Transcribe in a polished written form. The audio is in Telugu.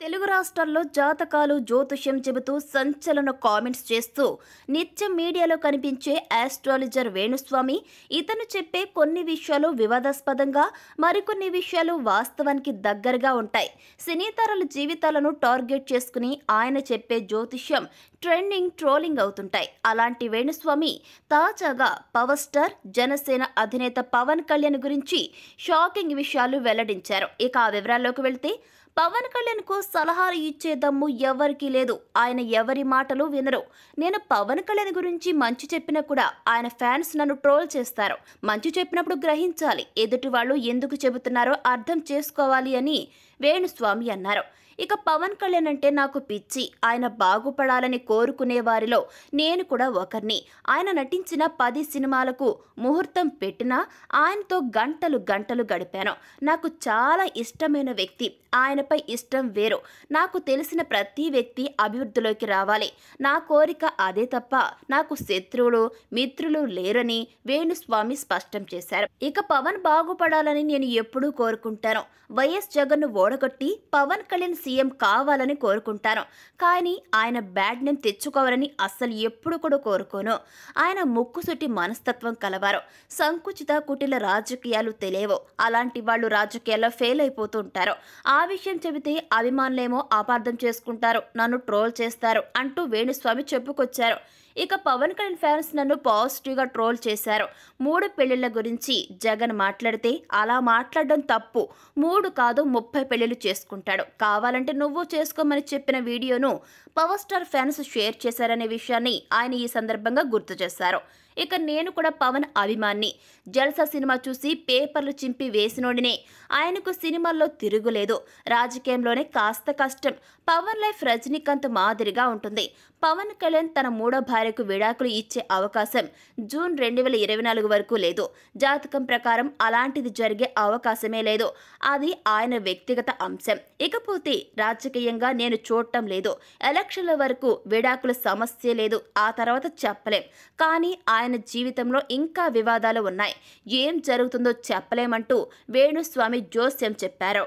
తెలుగు రాష్ట్రాల్లో జాతకాలు జ్యోతిష్యం చెబుతూ సంచలన కామెంట్స్ చేస్తూ నిత్యం మీడియాలో కనిపించే ఆస్ట్రాలజర్ వేణుస్వామి ఇతను చెప్పే కొన్ని విషయాలు వివాదాస్పదంగా మరికొన్ని విషయాలు వాస్తవానికి దగ్గరగా ఉంటాయి. సినీతారల జీవితాలను టార్గెట్ చేసుకుని ఆయన చెప్పే జ్యోతిష్యం ట్రోలింగ్ అవుతుంటాయి. అలాంటి వేణుస్వామి తాజాగా పవర్ స్టార్ జనసేన అధినేత పవన్ కళ్యాణ్ గురించి షాకింగ్ విషయాలు వెల్లడించారు. ఇక ఆ వివరాల్లోకి వెళ్తే పవన్ కళ్యాణ్కు సలహాలు ఇచ్చే దమ్ము ఎవరికీ లేదు. ఆయన ఎవరి మాటలు వినరు. నేను పవన్ కళ్యాణ్ గురించి మంచి చెప్పినా కూడా ఆయన ఫ్యాన్స్ నన్ను ట్రోల్ చేస్తారు. మంచి చెప్పినప్పుడు గ్రహించాలి, ఎదుటి వాళ్ళు ఎందుకు చెబుతున్నారో అర్థం చేసుకోవాలి అని వేణుస్వామి అన్నారు. ఇక పవన్ కళ్యాణ్ అంటే నాకు పిచ్చి. ఆయన బాగుపడాలని కోరుకునే వారిలో నేను కూడా ఒకరిని. ఆయన నటించిన 10 సినిమాలకు ముహూర్తం పెట్టినా ఆయనతో గంటలు గంటలు గడిపాను. నాకు చాలా ఇష్టమైన వ్యక్తి. ఆయనపై ఇష్టం వేరు. నాకు తెలిసిన ప్రతి వ్యక్తి అభివృద్ధిలోకి రావాలి. నా కోరిక అదే తప్ప నాకు శత్రువులు మిత్రులు లేరని వేణుస్వామి స్పష్టం చేశారు. ఇక పవన్ బాగుపడాలని నేను ఎప్పుడూ కోరుకుంటాను. వైఎస్ జగన్ను ఓడగొట్టి పవన్ కళ్యాణ్ సీఎం కావాలని కోరుకుంటాను. కానీ ఆయన బ్యాడ్ నేమ్ తెచ్చుకోవాలని అస్సలు ఎప్పుడు కూడా కోరుకోను. ఆయన ముక్కుసుటి మనస్తత్వం కలవారు. సంకుచిత కుటిల రాజకీయాలు తెలియవు. అలాంటి వాళ్ళు రాజకీయాల్లో ఫెయిల్ అయిపోతూ ఉంటారు. ఆ విషయం చెబితే అభిమానులేమో అపార్థం చేసుకుంటారు, నన్ను ట్రోల్ చేస్తారు అంటూ వేణుస్వామి చెప్పుకొచ్చారు. ఇక పవన్ కళ్యాణ్ ఫ్యాన్స్ నన్ను పాజిటివ్గా ట్రోల్ చేశారు. 3 పెళ్లిళ్ల గురించి జగన్ మాట్లాడితే అలా మాట్లాడడం తప్పు. 3 కాదు 30 పెళ్లిళ్లు చేసుకుంటాడు. కావాలంటే నువ్వు చేసుకోమని చెప్పిన వీడియోను పవర్ స్టార్ ఫ్యాన్స్ షేర్ చేశారనే విషయాన్ని ఆయన ఈ సందర్భంగా గుర్తు చేశారు. ఇక నేను కూడా పవన్ అభిమాన్ని. జల్సా సినిమా చూసి పేపర్లు చింపి వేసినోడినే. ఆయనకు సినిమాల్లో తిరుగులేదు. రాజకీయంలోనే కాస్త కష్టం. పవన్ లైఫ్ రజనీకాంత్ మాదిరిగా ఉంటుంది. పవన్ కళ్యాణ్ తన 3వ భార్యకు విడాకులు ఇచ్చే అవకాశం జూన్ 2024 వరకు లేదు. జాతకం ప్రకారం అలాంటిది జరిగే అవకాశమే లేదు. అది ఆయన వ్యక్తిగత అంశం. ఇకపోతే రాజకీయంగా నేను చూడటం లేదు. ఎలక్షన్ల వరకు విడాకుల సమస్య లేదు. ఆ తర్వాత చెప్పలేం. కానీ ఆయన జీవితంలో ఇంకా వివాదాలు ఉన్నాయి. ఏం జరుగుతుందో చెప్పలేమంటూ వేణుస్వామి జోస్యం చెప్పారు.